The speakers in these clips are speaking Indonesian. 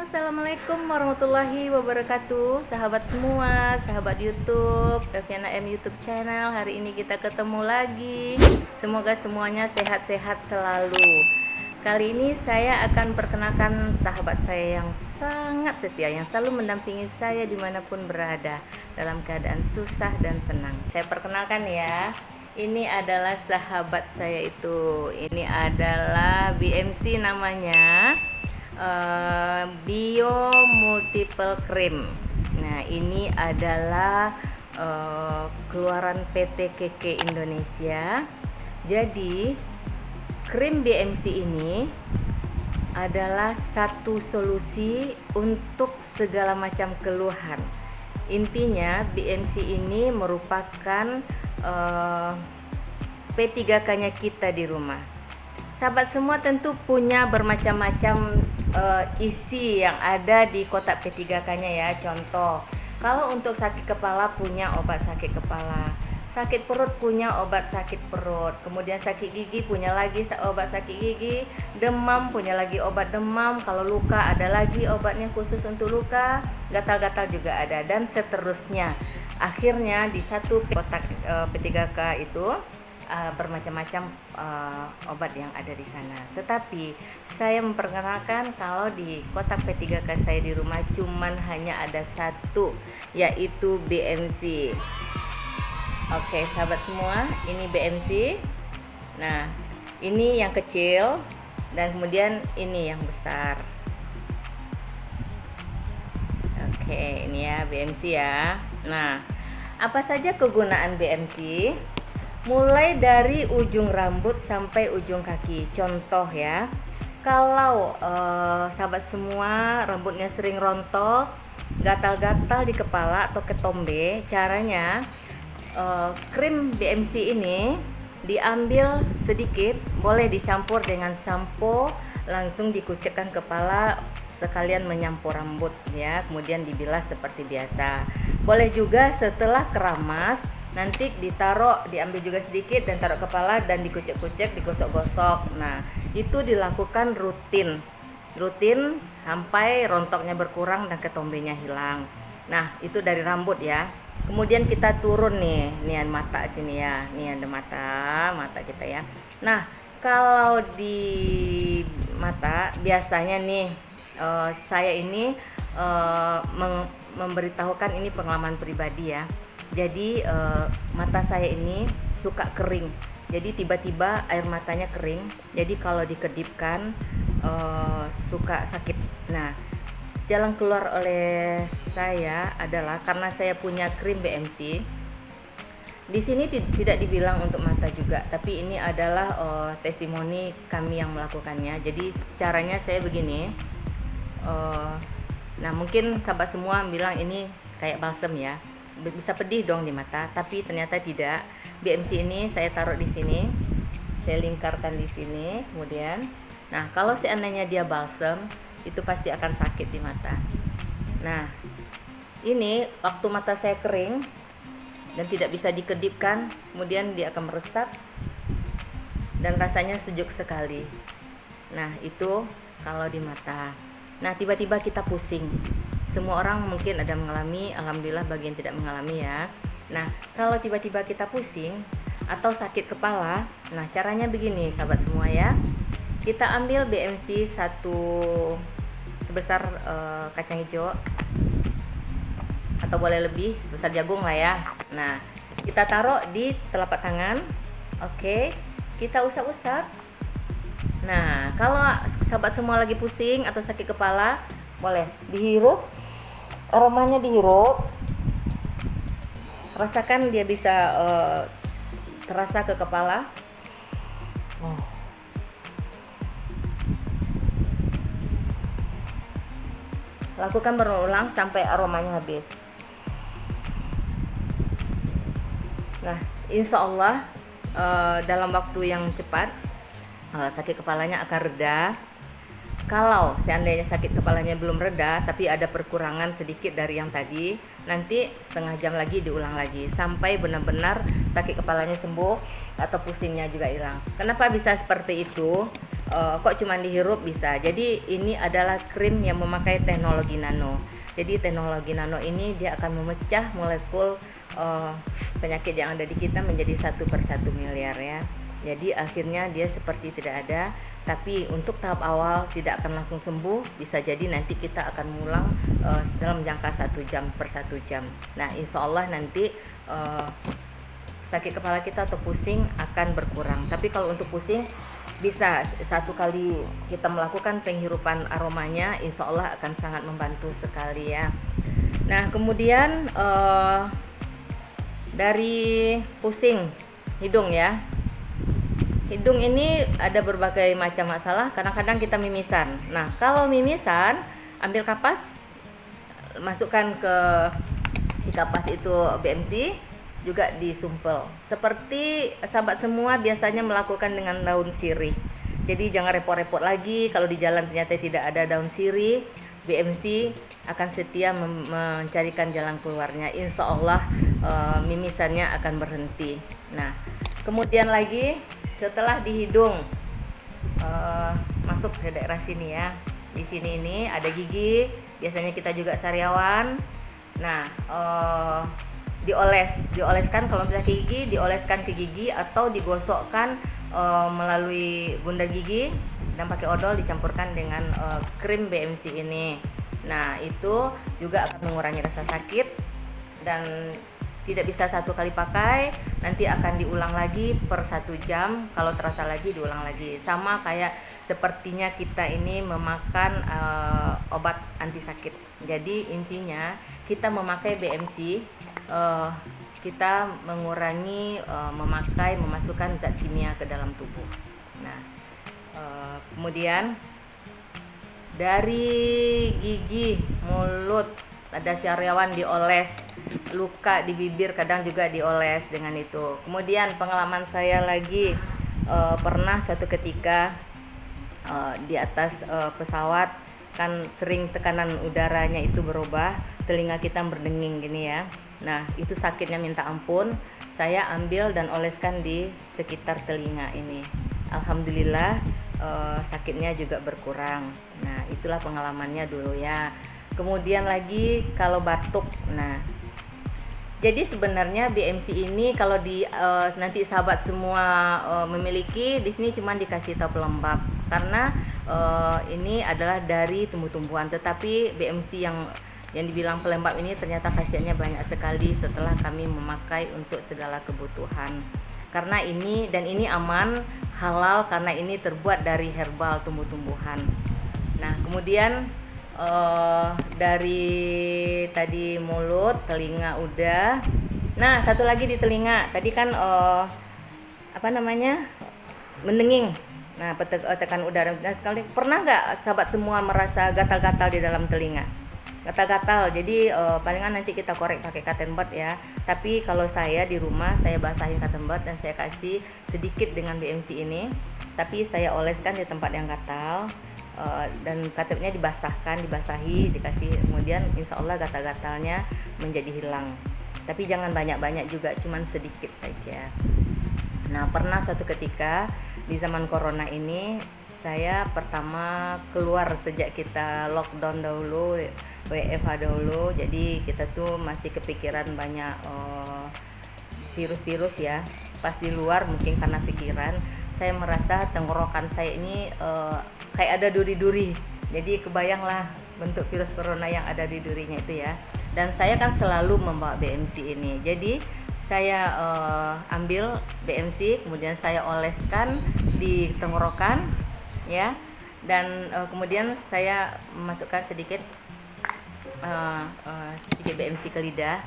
Assalamualaikum warahmatullahi wabarakatuh. Sahabat semua, sahabat YouTube, Daviana M YouTube channel. Hari ini kita ketemu lagi. Semoga semuanya sehat-sehat selalu. Kali ini saya akan perkenalkan sahabat saya yang sangat setia, yang selalu mendampingi saya dimanapun berada, dalam keadaan susah dan senang. Saya perkenalkan ya. Ini adalah sahabat saya itu. Ini adalah BMC namanya. Bio Multiple Cream. Nah, ini adalah keluaran PT KK Indonesia. Jadi, krim BMC ini adalah satu solusi untuk segala macam keluhan. Intinya, BMC ini merupakan P3K-nya kita di rumah. Sahabat semua tentu punya bermacam-macam isi yang ada di kotak P3K-nya ya. Contoh, kalau untuk sakit kepala punya obat sakit kepala, sakit perut punya obat sakit perut, kemudian sakit gigi punya lagi obat sakit gigi, demam punya lagi obat demam, kalau luka ada lagi obatnya khusus untuk luka, gatal-gatal juga ada, dan seterusnya. Akhirnya di satu kotak P3K itu bermacam-macam obat yang ada di sana. Tetapi saya memperkenalkan kalau di kotak P3K saya di rumah cuman hanya ada satu, yaitu BMC. Oke, sahabat semua, ini BMC. Nah, ini yang kecil dan kemudian ini yang besar. Oke, ini ya BMC ya. Nah, apa saja kegunaan BMC? Mulai dari ujung rambut sampai ujung kaki. Contoh ya, kalau sahabat semua rambutnya sering rontok, gatal-gatal di kepala atau ketombe, caranya krim BMC ini diambil sedikit, boleh dicampur dengan sampo, langsung dikucekkan kepala sekalian menyampur rambut ya, kemudian dibilas seperti biasa. Boleh juga setelah keramas nanti diambil juga sedikit dan taruh kepala dan dikucek-kucek, digosok-gosok. Nah, itu dilakukan rutin sampai rontoknya berkurang dan ketombenya hilang. Nah, itu dari rambut ya. Kemudian kita turun nih mata sini ya. Nih ada mata kita ya. Nah, kalau di mata biasanya nih saya ini memberitahukan ini pengalaman pribadi ya. Jadi mata saya ini suka kering. Jadi tiba-tiba air matanya kering. Jadi kalau dikedipkan suka sakit. Nah, jalan keluar oleh saya adalah karena saya punya krim BMC. Di sini tidak dibilang untuk mata juga, tapi ini adalah testimoni kami yang melakukannya. Jadi caranya saya begini. Nah, mungkin sahabat semua bilang ini kayak balsem ya. Bisa pedih dong di mata, tapi ternyata tidak. BMC ini saya taruh di sini, saya lingkarkan di sini, kemudian, nah kalau seandainya dia balsem, itu pasti akan sakit di mata. Nah, ini waktu mata saya kering dan tidak bisa dikedipkan, kemudian dia akan meresap dan rasanya sejuk sekali. Nah, itu kalau di mata. Nah, tiba-tiba kita pusing. Semua orang mungkin ada mengalami, alhamdulillah bagi yang tidak mengalami ya. Nah, kalau tiba-tiba kita pusing atau sakit kepala, nah caranya begini sahabat semua ya. Kita ambil BMC sebesar kacang hijau atau boleh lebih besar jagung lah ya. Nah, kita taruh di telapak tangan. Oke, kita usap-usap. Nah, kalau sahabat semua lagi pusing atau sakit kepala, boleh dihirup. Aromanya dihirup, rasakan dia bisa terasa ke kepala. Lakukan berulang sampai aromanya habis. Nah, insya Allah dalam waktu yang cepat sakit kepalanya akan reda. Kalau seandainya sakit kepalanya belum reda tapi ada perkurangan sedikit dari yang tadi, nanti setengah jam lagi diulang lagi sampai benar-benar sakit kepalanya sembuh atau pusingnya juga hilang. Kenapa bisa seperti itu? kok cuma dihirup bisa. Jadi ini adalah krim yang memakai teknologi nano. Jadi teknologi nano ini dia akan memecah molekul penyakit yang ada di kita menjadi 1/1 miliar ya. Jadi akhirnya dia seperti tidak ada. Tapi untuk tahap awal tidak akan langsung sembuh, bisa jadi nanti kita akan mengulang dalam jangka 1 jam per 1 jam. Nah, insya Allah nanti sakit kepala kita atau pusing akan berkurang. Tapi kalau untuk pusing bisa 1 kali kita melakukan penghirupan aromanya, insya Allah akan sangat membantu sekali ya. Nah, kemudian dari pusing hidung ya. Hidung ini ada berbagai macam masalah, kadang-kadang kita mimisan. Nah, kalau mimisan, ambil kapas, masukkan di kapas itu BMC, juga disumpel. Seperti sahabat semua biasanya melakukan dengan daun sirih. Jadi jangan repot-repot lagi kalau di jalan ternyata tidak ada daun sirih, BMC akan setia mencarikan jalan keluarnya. Insya Allah mimisannya akan berhenti. Nah, kemudian lagi setelah di hidung masuk ke daerah sini ya. Di sini ini ada gigi, biasanya kita juga sariawan. Nah, dioleskan kalau misalnya gigi, dioleskan ke gigi atau digosokkan melalui gundar gigi dan pakai odol dicampurkan dengan krim BMC ini. Nah, itu juga akan mengurangi rasa sakit dan tidak bisa 1 kali pakai, nanti akan diulang lagi per 1 jam. Kalau terasa lagi diulang lagi. Sama kayak sepertinya kita ini memakan obat anti sakit. Jadi intinya kita memakai BMC, kita mengurangi memasukkan zat kimia ke dalam tubuh. Nah, kemudian dari gigi, mulut, ada sariawan dioles, luka di bibir kadang juga dioles dengan itu. Kemudian pengalaman saya lagi pernah satu ketika di atas pesawat kan sering tekanan udaranya itu berubah, telinga kita berdenging gini ya. Nah, itu sakitnya minta ampun. Saya ambil dan oleskan di sekitar telinga ini. Alhamdulillah sakitnya juga berkurang. Nah, itulah pengalamannya dulu ya. Kemudian lagi kalau batuk. Nah, jadi sebenarnya BMC ini kalau nanti sahabat semua memiliki, di sini cuma dikasih tahu pelembab karena ini adalah dari tumbuh-tumbuhan. Tetapi BMC yang dibilang pelembab ini ternyata khasiatnya banyak sekali setelah kami memakai untuk segala kebutuhan. Karena ini aman, halal karena ini terbuat dari herbal tumbuh-tumbuhan. Nah, kemudian dari tadi mulut, telinga udah. Nah, satu lagi di telinga. Tadi kan mendenging. Nah, tekan udara. Nah, sekali pernah nggak sahabat semua merasa gatal-gatal di dalam telinga? Gatal-gatal. Jadi palingan nanti kita korek pakai cotton bud ya. Tapi kalau saya di rumah saya basahin cotton bud dan saya kasih sedikit dengan BMC ini. Tapi saya oleskan di tempat yang gatal. Dan katanya dibasahi, dikasih, kemudian insya Allah gatal-gatalnya menjadi hilang. Tapi jangan banyak-banyak juga, cuman sedikit saja. Nah, pernah suatu ketika di zaman corona ini saya pertama keluar sejak kita lockdown dahulu, WFH dahulu. Jadi kita tuh masih kepikiran banyak virus-virus ya. Pas di luar mungkin karena pikiran, saya merasa tenggorokan saya ini kayak ada duri-duri. Jadi kebayanglah bentuk virus corona yang ada di durinya itu ya. Dan saya kan selalu membawa BMC ini. Jadi saya ambil BMC, kemudian saya oleskan di tenggorokan ya. Dan kemudian saya masukkan sedikit BMC ke lidah.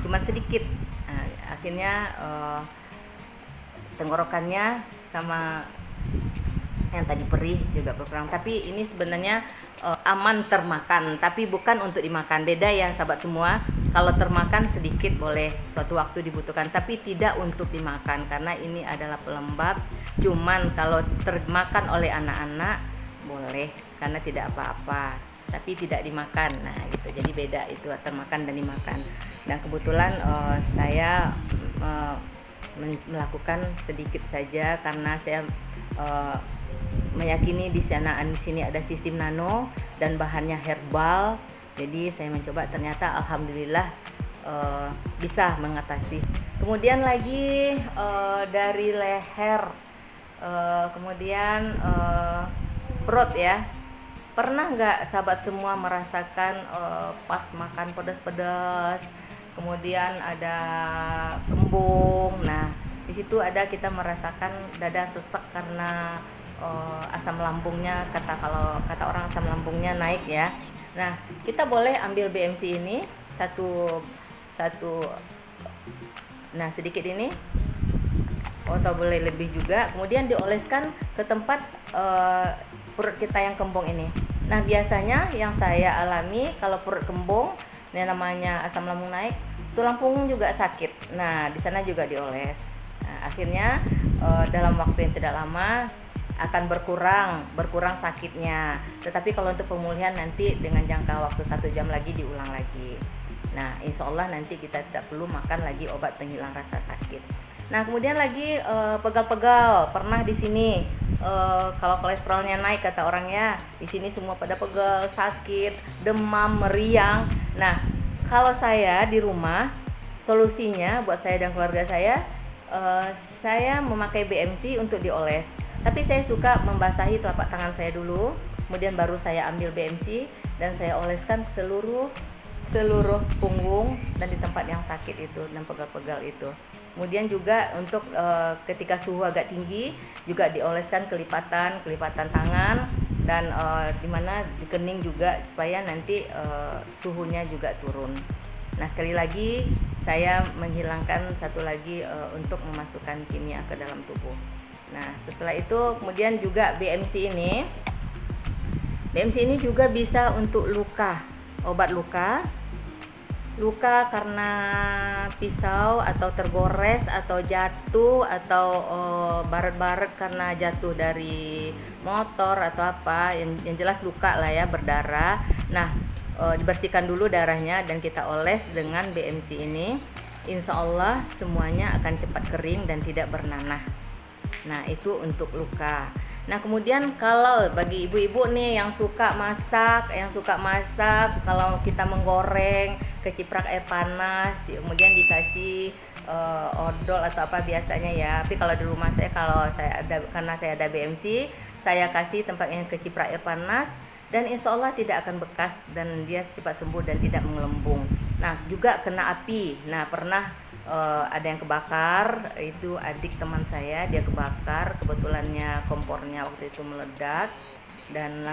Cuma sedikit. Nah, akhirnya tenggorokannya sama yang tadi perih juga berkurang. Tapi ini sebenarnya aman termakan, tapi bukan untuk dimakan. Beda ya sahabat semua. Kalau termakan sedikit boleh suatu waktu dibutuhkan, tapi tidak untuk dimakan karena ini adalah pelembab. Cuman kalau termakan oleh anak-anak boleh karena tidak apa-apa, tapi tidak dimakan. Nah, gitu. Jadi beda itu termakan dan dimakan. Dan kebetulan saya melakukan sedikit saja karena saya meyakini di sini ada sistem nano dan bahannya herbal. Jadi saya mencoba, ternyata alhamdulillah bisa mengatasi. Kemudian lagi dari leher, kemudian perut ya. Pernah nggak sahabat semua merasakan pas makan pedas-pedas, kemudian ada kembung. Nah, di situ ada kita merasakan dada sesak karena asam lambungnya, kalau kata orang asam lambungnya naik ya. Nah, kita boleh ambil BMC ini satu nah sedikit ini, atau boleh lebih juga, kemudian dioleskan ke tempat perut kita yang kembung ini. Nah, biasanya yang saya alami kalau perut kembung, ini namanya asam lambung naik, tulang punggung juga sakit. Nah, di sana juga dioles. Nah, akhirnya dalam waktu yang tidak lama akan berkurang sakitnya. Tetapi kalau untuk pemulihan nanti dengan jangka waktu 1 jam lagi diulang lagi. Nah, insya Allah nanti kita tidak perlu makan lagi obat penghilang rasa sakit. Nah, kemudian lagi pegal-pegal, pernah di sini kalau kolesterolnya naik kata orangnya, di sini semua pada pegal, sakit, demam, meriang. Nah, kalau saya di rumah, solusinya buat saya dan keluarga saya memakai BMC untuk dioles. Tapi saya suka membasahi telapak tangan saya dulu, kemudian baru saya ambil BMC dan saya oleskan seluruh punggung dan di tempat yang sakit itu dan pegal-pegal itu. Kemudian juga untuk ketika suhu agak tinggi juga dioleskan kelipatan tangan dan di mana di kening juga supaya nanti suhunya juga turun. Nah, sekali lagi saya menghilangkan satu lagi untuk memasukkan kimia ke dalam tubuh. Nah, setelah itu kemudian juga BMC ini juga bisa untuk luka, obat luka karena pisau atau tergores atau jatuh atau baret-baret karena jatuh dari motor atau apa, yang jelas luka lah ya, berdarah. Nah, dibersihkan dulu darahnya dan kita oles dengan BMC ini. Insya Allah semuanya akan cepat kering dan tidak bernanah. Nah, itu untuk luka. Nah, kemudian kalau bagi ibu-ibu nih yang suka masak, kalau kita menggoreng, keciprak air panas, kemudian dikasih odol atau apa biasanya ya. Tapi kalau di rumah saya, karena saya ada BMC, saya kasih tempatnya keciprak air panas dan insya Allah tidak akan bekas dan dia cepat sembuh dan tidak menggelembung. Nah, juga kena api. Nah, pernah ada yang kebakar, itu adik teman saya, dia kebakar, kebetulannya kompornya waktu itu meledak dan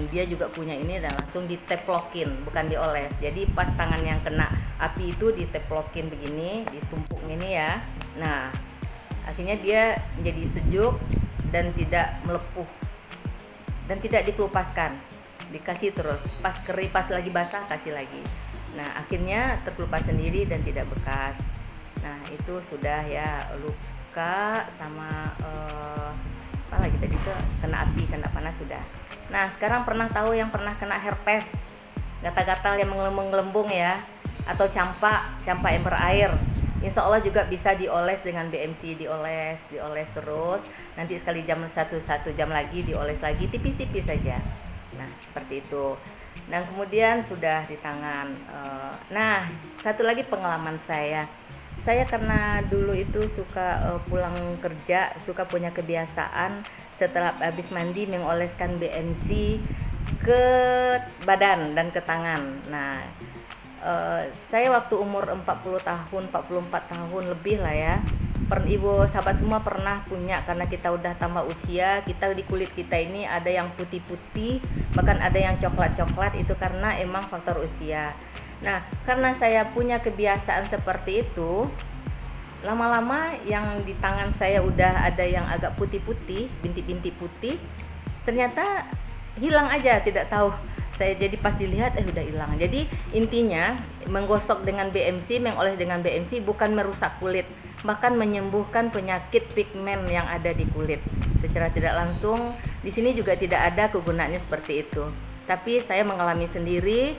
dia juga punya ini dan langsung diteplokin, bukan dioles. Jadi pas tangan yang kena api itu diteplokin begini, ditumpuk ini ya. Nah, akhirnya dia menjadi sejuk dan tidak melepuh dan tidak dikelupaskan, dikasih terus, pas kering, pas lagi basah kasih lagi. Nah, akhirnya terkelupas sendiri dan tidak bekas. Nah, itu sudah ya luka sama apa lagi tadi tuh, kena api, kena panas sudah. Nah, sekarang pernah kena herpes, gatal-gatal yang menggelembung ya, atau campak yang berair. Insya Allah juga bisa dioles dengan BMC, dioles terus. Nanti sekali satu jam lagi dioles lagi, tipis-tipis saja. Nah, seperti itu. Dan kemudian sudah di tangan. Nah, satu lagi pengalaman saya karena dulu itu suka pulang kerja, suka punya kebiasaan setelah habis mandi mengoleskan BMC ke badan dan ke tangan. Nah, saya waktu umur 44 tahun lebih lah ya, ibu sahabat semua pernah punya, karena kita udah tambah usia, kita di kulit kita ini ada yang putih-putih, bahkan ada yang coklat-coklat, itu karena emang faktor usia. Nah, karena saya punya kebiasaan seperti itu, lama-lama yang di tangan saya udah ada yang agak putih-putih, bintik-bintik putih, ternyata hilang aja, tidak tahu. Saya jadi pas dilihat udah hilang. Jadi intinya menggosok dengan BMC, mengoles dengan BMC bukan merusak kulit, bahkan menyembuhkan penyakit pigmen yang ada di kulit secara tidak langsung. Di sini juga tidak ada kegunaannya seperti itu. Tapi saya mengalami sendiri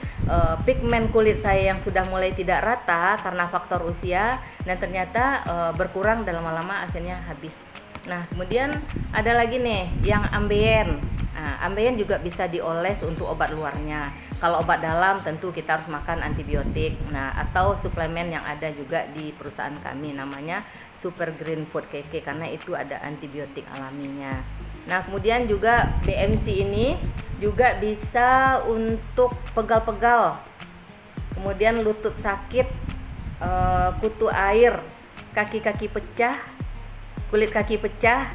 pigmen kulit saya yang sudah mulai tidak rata karena faktor usia, dan ternyata berkurang dan lama-lama akhirnya habis. Nah, kemudian ada lagi nih yang ambien. Nah, ambien juga bisa dioles untuk obat luarnya. Kalau obat dalam tentu kita harus makan antibiotik. Nah, atau suplemen yang ada juga di perusahaan kami namanya Super Green Food KK karena itu ada antibiotik alaminya. Nah, kemudian juga BMC ini juga bisa untuk pegal-pegal. Kemudian lutut sakit, kutu air, kaki-kaki pecah, kulit kaki pecah,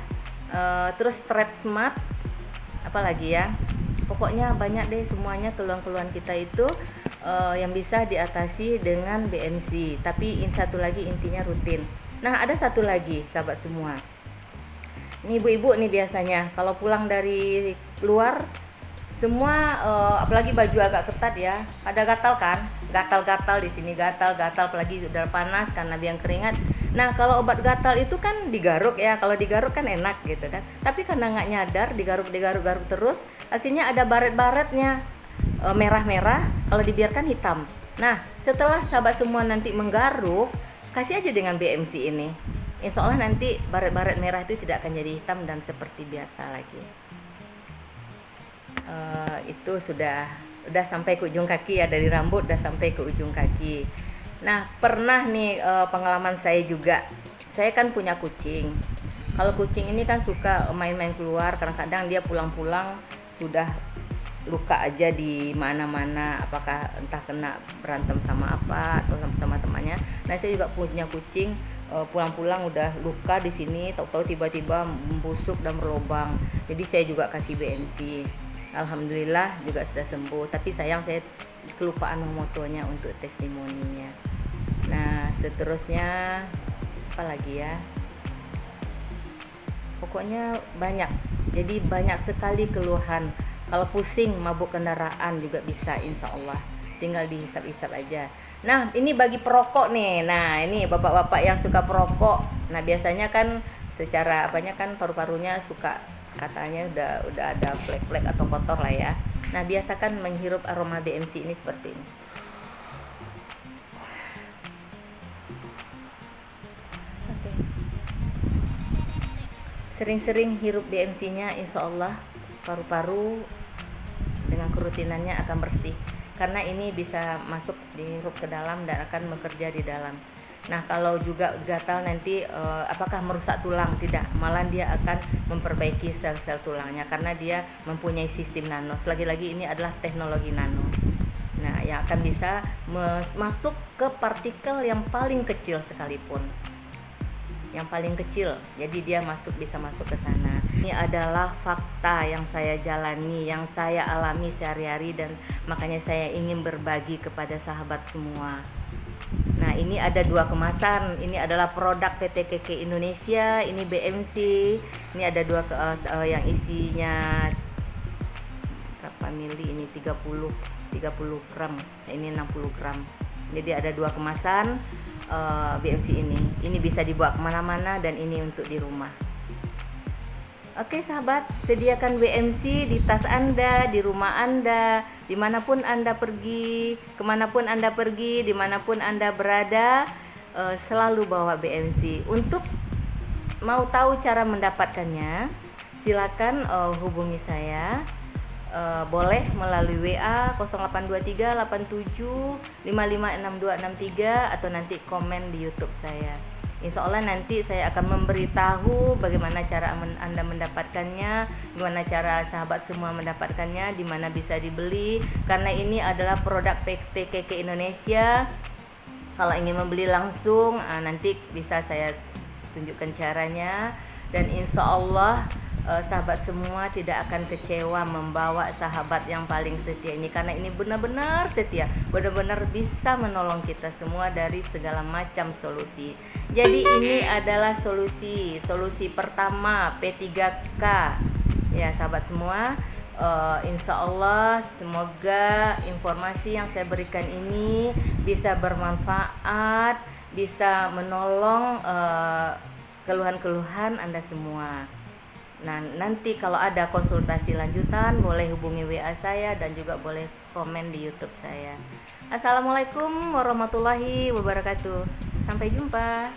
terus stretch marks, apalagi ya, pokoknya banyak deh semuanya keluhan-keluhan kita itu yang bisa diatasi dengan BMC. Tapi satu lagi intinya rutin. Nah, ada satu lagi sahabat semua, ini ibu-ibu nih biasanya kalau pulang dari luar semua apalagi baju agak ketat ya, ada gatal kan, gatal-gatal di sini, gatal-gatal apalagi udah panas karena biang keringat. Nah, kalau obat gatal itu kan digaruk ya, kalau digaruk kan enak gitu kan, tapi karena nggak nyadar digaruk terus akhirnya ada baret-baretnya, merah-merah, kalau dibiarkan hitam. Nah, setelah sahabat semua nanti menggaruk, kasih aja dengan BMC ini, insya Allah nanti baret-baret merah itu tidak akan jadi hitam dan seperti biasa lagi. Itu sudah sampai ke ujung kaki ya, dari rambut udah sampai ke ujung kaki. Nah, pernah nih pengalaman saya juga, saya kan punya kucing. Kalau kucing ini kan suka main-main keluar, kadang-kadang dia pulang-pulang sudah luka aja di mana-mana, apakah entah kena berantem sama apa atau sama temannya. Nah, saya juga punya kucing, pulang-pulang udah luka di sini, tahu-tahu tiba-tiba membusuk dan berlubang. Jadi saya juga kasih BMC. Alhamdulillah juga sudah sembuh, tapi sayang saya kelupaan memotonya untuk testimoninya. Nah, seterusnya apa lagi ya, pokoknya banyak, jadi banyak sekali keluhan. Kalau pusing mabuk kendaraan juga bisa, insya Allah tinggal dihisap-hisap aja. Nah, ini bagi perokok nih. Nah, ini bapak-bapak yang suka perokok, nah biasanya kan secara apanya kan paru-parunya suka, katanya udah ada flek-flek atau kotor lah ya. Nah, biasakan menghirup aroma BMC ini seperti ini. Oke. Sering-sering hirup BMC-nya, insya Allah paru-paru dengan kerutinannya akan bersih. Karena ini bisa masuk dihirup ke dalam dan akan bekerja di dalam. Nah, kalau juga gatal nanti apakah merusak tulang? Tidak, malah dia akan memperbaiki sel-sel tulangnya karena dia mempunyai sistem nano. Lagi-lagi ini adalah teknologi nano. Nah, yang akan bisa masuk ke partikel yang paling kecil sekalipun. Yang paling kecil. Jadi dia bisa masuk ke sana. Ini adalah fakta yang saya jalani, yang saya alami sehari-hari dan makanya saya ingin berbagi kepada sahabat semua. Nah, ini ada 2 kemasan. Ini adalah produk PT KK Indonesia. Ini BMC. Ini ada 2 yang isinya berapa mili? Ini 30 gram. Ini 60 gram. Jadi ada 2 kemasan BMC ini. Ini bisa dibawa kemana-mana dan ini untuk di rumah. Oke sahabat, sediakan BMC di tas Anda, di rumah Anda, dimanapun Anda pergi, kemanapun Anda pergi, dimanapun Anda berada, selalu bawa BMC. Untuk mau tahu cara mendapatkannya, silakan hubungi saya, boleh melalui WA 0823 87 556263 atau nanti komen di YouTube saya. Insya Allah nanti saya akan memberitahu bagaimana cara Anda mendapatkannya, gimana cara sahabat semua mendapatkannya, di mana bisa dibeli. Karena ini adalah produk PT KK Indonesia. Kalau ingin membeli langsung, nanti bisa saya tunjukkan caranya. Dan insya Allah sahabat semua tidak akan kecewa membawa sahabat yang paling setia ini, karena ini benar-benar setia, benar-benar bisa menolong kita semua dari segala macam solusi. Jadi ini adalah solusi pertama P3K ya sahabat semua. Insya Allah semoga informasi yang saya berikan ini bisa bermanfaat, bisa menolong keluhan-keluhan Anda semua. Nah, nanti kalau ada konsultasi lanjutan boleh hubungi WA saya dan juga boleh komen di YouTube saya. Assalamualaikum warahmatullahi wabarakatuh. Sampai jumpa.